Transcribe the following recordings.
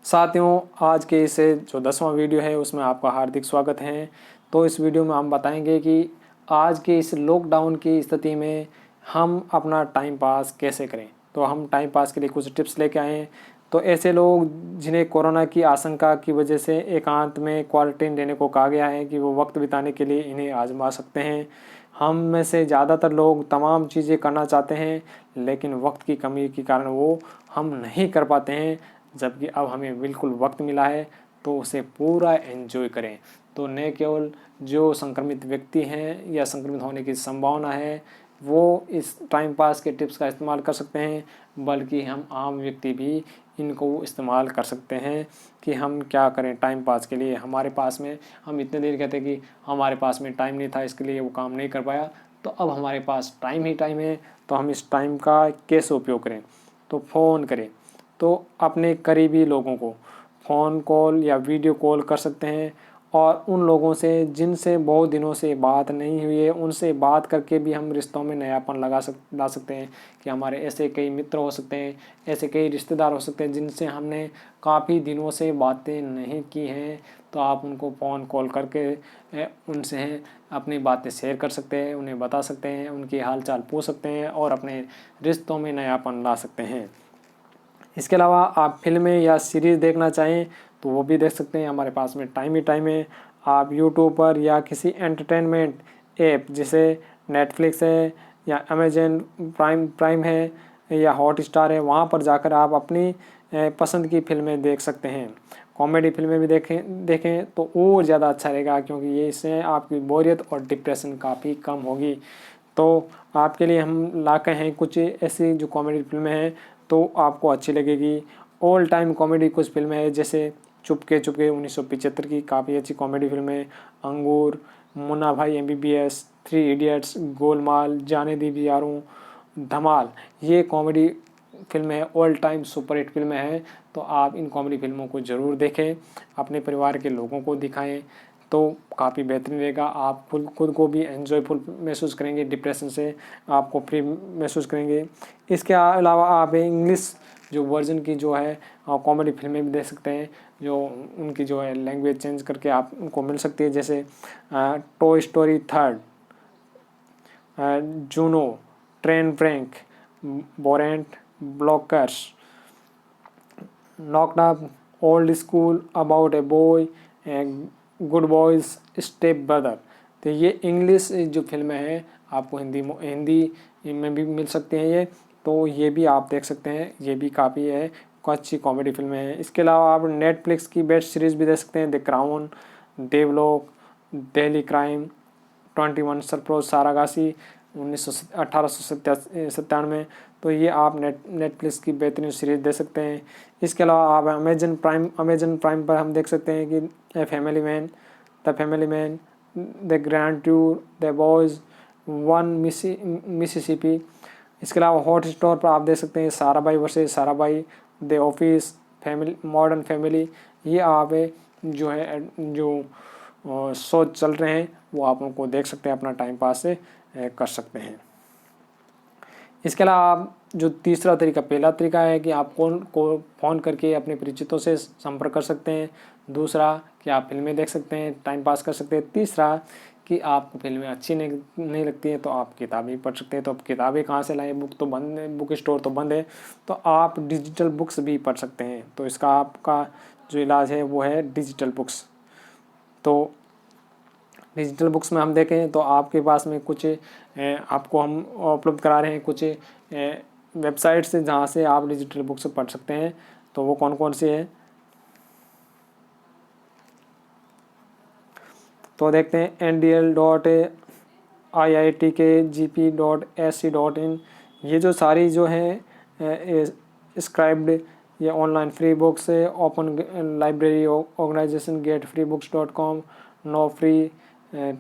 साथियों, आज के इस जो 10वां वीडियो है उसमें आपका हार्दिक स्वागत है। तो इस वीडियो में हम बताएंगे कि आज के इस लॉकडाउन की स्थिति में हम अपना टाइम पास कैसे करें। तो हम टाइम पास के लिए कुछ टिप्स लेके आए हैं। तो ऐसे लोग जिन्हें कोरोना की आशंका की वजह से एकांत में क्वारंटीन रहने को कहा गया है कि वो वक्त बिताने के लिए इन्हें आजमा सकते हैं। हम में से ज़्यादातर लोग तमाम चीज़ें करना चाहते हैं, लेकिन वक्त की कमी के कारण वो हम नहीं कर पाते हैं। जबकि अब हमें बिल्कुल वक्त मिला है तो उसे पूरा एंजॉय करें। तो न केवल जो संक्रमित व्यक्ति हैं या संक्रमित होने की संभावना है वो इस टाइम पास के टिप्स का इस्तेमाल कर सकते हैं, बल्कि हम आम व्यक्ति भी इनको इस्तेमाल कर सकते हैं कि हम क्या करें टाइम पास के लिए। हमारे पास में हम इतने देर कहते कि हमारे पास में टाइम नहीं था, इसके लिए वो काम नहीं कर पाया। तो अब हमारे पास टाइम ही टाइम है, तो हम इस टाइम का कैसे उपयोग करें। तो फ़ोन करें, तो अपने करीबी लोगों को फ़ोन कॉल या वीडियो कॉल कर सकते हैं और उन लोगों से जिनसे बहुत दिनों से बात नहीं हुई है उनसे बात करके भी हम रिश्तों में नयापन ला सकते हैं। कि हमारे ऐसे कई मित्र हो सकते हैं, ऐसे कई रिश्तेदार हो सकते हैं जिनसे हमने काफ़ी दिनों से बातें नहीं की हैं। तो आप उनको फ़ोन कॉल करके उनसे अपनी बातें शेयर कर सकते हैं, उन्हें बता सकते हैं, उनकी हाल चाल पूछ सकते हैं और अपने रिश्तों में नयापन ला सकते हैं। इसके अलावा आप फिल्में या सीरीज़ देखना चाहें तो वो भी देख सकते हैं, हमारे पास में टाइम ही टाइम है। आप यूट्यूब पर या किसी एंटरटेनमेंट ऐप जैसे नेटफ्लिक्स है या अमेजन प्राइम है या हॉटस्टार है, वहाँ पर जाकर आप अपनी पसंद की फिल्में देख सकते हैं। कॉमेडी फिल्में भी देखें तो और ज़्यादा अच्छा रहेगा, क्योंकि ये इससे आपकी बोरियत और डिप्रेशन काफ़ी कम होगी। तो आपके लिए हम लाके हैं कुछ ऐसी जो कॉमेडी फिल्में हैं तो आपको अच्छी लगेगी। ऑल टाइम कॉमेडी कुछ फिल्में हैं जैसे चुपके चुपके 1975 की काफ़ी अच्छी कॉमेडी फिल्म है, अंगूर, मुन्ना भाई MBBS, 3 इडियट्स, गोलमाल, जाने दीदी यारों, धमाल, ये कॉमेडी फिल्में हैं, ऑल टाइम सुपरहिट फिल्में हैं। तो आप इन कॉमेडी फिल्मों को ज़रूर देखें, अपने परिवार के लोगों को दिखाएं तो काफ़ी बेहतरीन रहेगा। आप खुद को भी एंजॉयफुल महसूस करेंगे, डिप्रेशन से आपको फ्री महसूस करेंगे। इसके अलावा आप इंग्लिश जो वर्जन की जो है कॉमेडी फिल्में भी देख सकते हैं, जो उनकी जो है लैंग्वेज चेंज करके आप उनको मिल सकती है, जैसे Toy Story 3, Juno, Trainwreck, बोरेंट, Blockers, Knocked Up, Old School, About a Boy, Good Boys, Step Brother. तो ये इंग्लिश जो फिल्में हैं आपको हिंदी में भी मिल सकती हैं ये, तो ये भी आप देख सकते हैं, ये भी काफ़ी है अच्छी कॉमेडी फिल्में हैं। इसके अलावा आप नेटफ्लिक्स की बेस्ट सीरीज़ भी देख सकते हैं, द क्राउन, देवलोक, दिल्ली क्राइम, 21 सरफरोश सारागासी 1897। तो ये आप नेटफ्लिक्स की बेहतरीन सीरीज़ देख सकते हैं। इसके अलावा आप अमेजन प्राइम पर हम देख सकते हैं कि the family man, the grand tour, the boys, one Mississippi. इसके अलावा हॉटस्टार पर आप देख सकते हैं Sarabhai versus Sarabhai, the office, family, modern family. ये आप जो है जो शो चल रहे हैं वो आप उनको देख सकते हैं, अपना टाइम पास से कर सकते हैं। इसके अलावा आप जो तीसरा तरीका, पहला तरीका है कि आप फ़ोन करके अपने परिचितों से संपर्क कर सकते हैं। दूसरा कि आप फिल्में देख सकते हैं, टाइम पास कर सकते हैं। तीसरा कि आपको फिल्में अच्छी नहीं लगती हैं तो आप किताबें पढ़ सकते हैं। तो अब किताबें कहाँ से लाएं, बुक तो बंद है, बुक स्टोर तो बंद है, तो आप डिजिटल बुक्स भी पढ़ सकते हैं। तो इसका आपका जो इलाज है वो है डिजिटल बुक्स। तो डिजिटल बुक्स में हम देखें तो आपके पास में कुछ आपको हम उपलब्ध करा रहे हैं कुछ वेबसाइट से जहाँ से आप डिजिटल बुक्स पढ़ सकते हैं। तो वो कौन कौन सी है तो देखते हैं, ndl.iitkgp.ac.in। ये जो सारी जो है स्क्राइब्ड ये ऑनलाइन फ्री बुक्स है। Open Library organisation, getfreebooks.com, no free,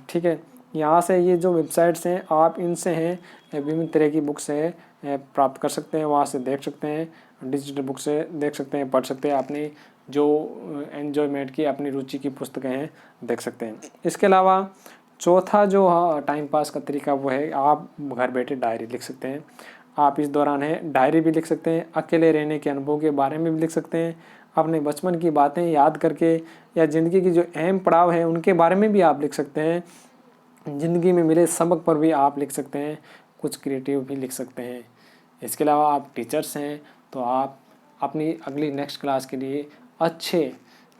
ठीक है। यहाँ से ये जो वेबसाइट्स हैं आप इनसे हैं विभिन्न तरह की बुक्स है प्राप्त कर सकते हैं, वहाँ से देख सकते हैं, डिजिटल बुक से देख सकते हैं, पढ़ सकते हैं, अपनी जो एन्जॉयमेंट की अपनी रुचि की पुस्तकें हैं देख सकते हैं। इसके अलावा चौथा जो टाइम पास का तरीका वो है आप घर बैठे डायरी लिख सकते हैं। आप इस दौरान है डायरी भी लिख सकते हैं, अकेले रहने के अनुभव के बारे में भी लिख सकते हैं, अपने बचपन की बातें याद करके या ज़िंदगी की जो अहम पड़ाव है उनके बारे में भी आप लिख सकते हैं। ज़िंदगी में मिले सबक पर भी आप लिख सकते हैं, कुछ क्रिएटिव भी लिख सकते हैं। इसके अलावा आप टीचर्स हैं तो आप अपनी अगली नेक्स्ट क्लास के लिए अच्छे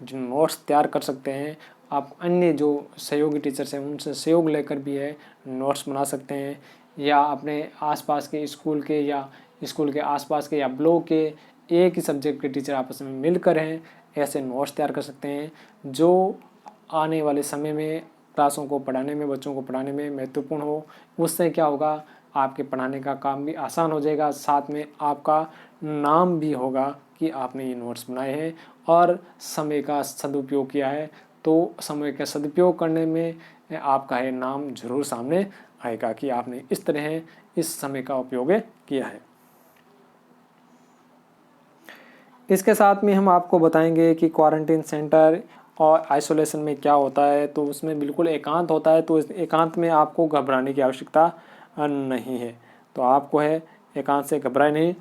जो नोट्स तैयार कर सकते हैं। आप अन्य जो सहयोगी टीचर्स हैं उनसे सहयोग लेकर भी है नोट्स बना सकते हैं, या अपने आसपास के स्कूल के या स्कूल के आसपास के या ब्लॉक के एक ही सब्जेक्ट के टीचर आपस में मिलकर हैं ऐसे नोट्स तैयार कर सकते हैं जो आने वाले समय में क्लासों को पढ़ाने में, बच्चों को पढ़ाने में महत्वपूर्ण हो। उससे क्या होगा, आपके पढ़ाने का काम भी आसान हो जाएगा, साथ में आपका नाम भी होगा कि आपने ये नोट्स बनाए हैं और समय का सदुपयोग किया है। तो समय का सदुपयोग करने में आपका है नाम जरूर सामने आएगा कि आपने इस तरह इस समय का उपयोग किया है। इसके साथ में हम आपको बताएंगे कि क्वारंटीन सेंटर और आइसोलेशन में क्या होता है। तो उसमें बिल्कुल एकांत होता है, तो इस एकांत में आपको घबराने की आवश्यकता नहीं है। तो आपको है एकांत से घबराए नहीं।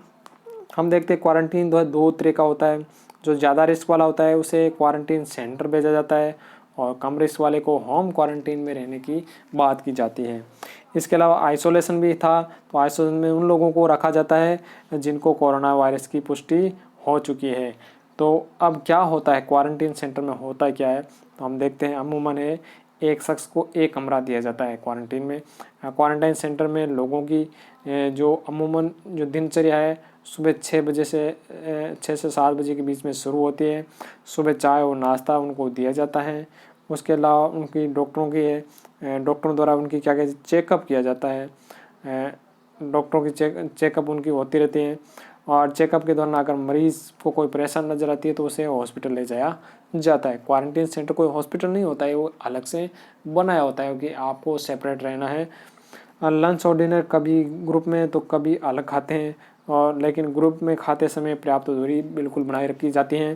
हम देखते हैं क्वारंटीन दो तरह का होता है। जो ज़्यादा रिस्क वाला होता है उसे क्वारंटीन सेंटर भेजा जाता है और कम रिस्क वाले को होम क्वारंटीन में रहने की बात की जाती है। इसके अलावा आइसोलेशन भी था। तो आइसोलेशन में उन लोगों को रखा जाता है जिनको कोरोना वायरस की पुष्टि हो चुकी है। तो अब क्या होता है क्वारंटीन सेंटर में, होता क्या है तो हम देखते हैं। अमूमन है एक शख्स को एक कमरा दिया जाता है क्वारंटीन में। क्वारंटाइन सेंटर में लोगों की जो अमूमन जो दिनचर्या है सुबह 6 बजे से 6 से 7 बजे के बीच में शुरू होती है। सुबह चाय और नाश्ता उनको दिया जाता है। उसके अलावा उनकी डॉक्टरों की डॉक्टरों द्वारा उनकी क्या कहते चेकअप किया जाता है। डॉक्टरों की चेकअप उनकी होती रहती है और चेकअप के दौरान अगर मरीज़ को कोई परेशान नज़र आती है तो उसे हॉस्पिटल ले जाया जाता है। क्वारंटीन सेंटर कोई हॉस्पिटल नहीं होता है, वो अलग से बनाया होता है कि आपको सेपरेट रहना है। लंच और डिनर कभी ग्रुप में तो कभी अलग खाते हैं, और लेकिन ग्रुप में खाते समय पर्याप्त दूरी बिल्कुल बनाए रखी जाती है।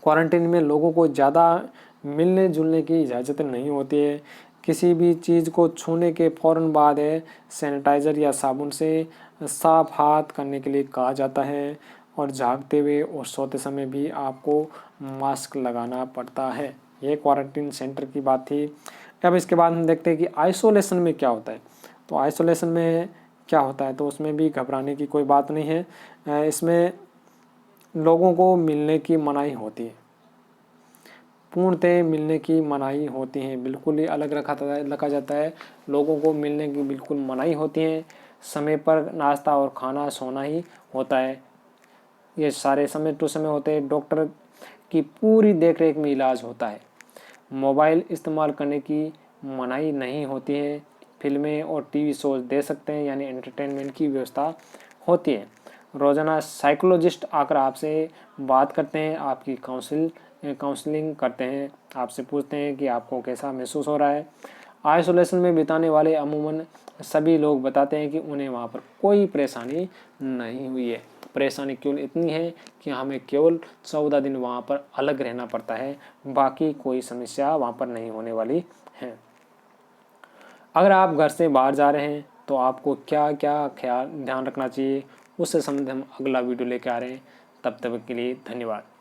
क्वारंटीन में लोगों को ज़्यादा मिलने जुलने की इजाज़त नहीं होती है। किसी भी चीज़ को छूने के फ़ौरन बाद है सैनिटाइज़र या साबुन से साफ हाथ करने के लिए कहा जाता है, और जागते हुए और सोते समय भी आपको मास्क लगाना पड़ता है। ये क्वारंटीन सेंटर की बात थी। अब इसके बाद हम देखते हैं कि आइसोलेशन में क्या होता है। तो आइसोलेशन में क्या होता है तो उसमें भी घबराने की कोई बात नहीं है। इसमें लोगों को मिलने की मनाही होती है, पूर्णतः मिलने की मनाही होती है, बिल्कुल ही अलग रखा जाता है। लोगों को मिलने की बिल्कुल मनाही होती है। समय पर नाश्ता और खाना सोना ही होता है। ये सारे समय टू समय होते हैं। डॉक्टर की पूरी देखरेख में इलाज होता है। मोबाइल इस्तेमाल करने की मनाही नहीं होती है। फिल्में और टीवी शोज दे सकते हैं, यानी एंटरटेनमेंट की व्यवस्था होती है। रोज़ाना साइकोलॉजिस्ट आकर आपसे बात करते हैं, आपकी काउंसलिंग करते हैं, आपसे पूछते हैं कि आपको कैसा महसूस हो रहा है। आइसोलेशन में बिताने वाले अमूमन सभी लोग बताते हैं कि उन्हें वहाँ पर कोई परेशानी नहीं हुई है। परेशानी केवल इतनी है कि हमें केवल 14 दिन वहाँ पर अलग रहना पड़ता है, बाकी कोई समस्या वहाँ पर नहीं होने वाली है। अगर आप घर से बाहर जा रहे हैं तो आपको क्या क्या ध्यान रखना चाहिए, उससे संबंधित हम अगला वीडियो लेके आ रहे हैं। तब तक के लिए धन्यवाद।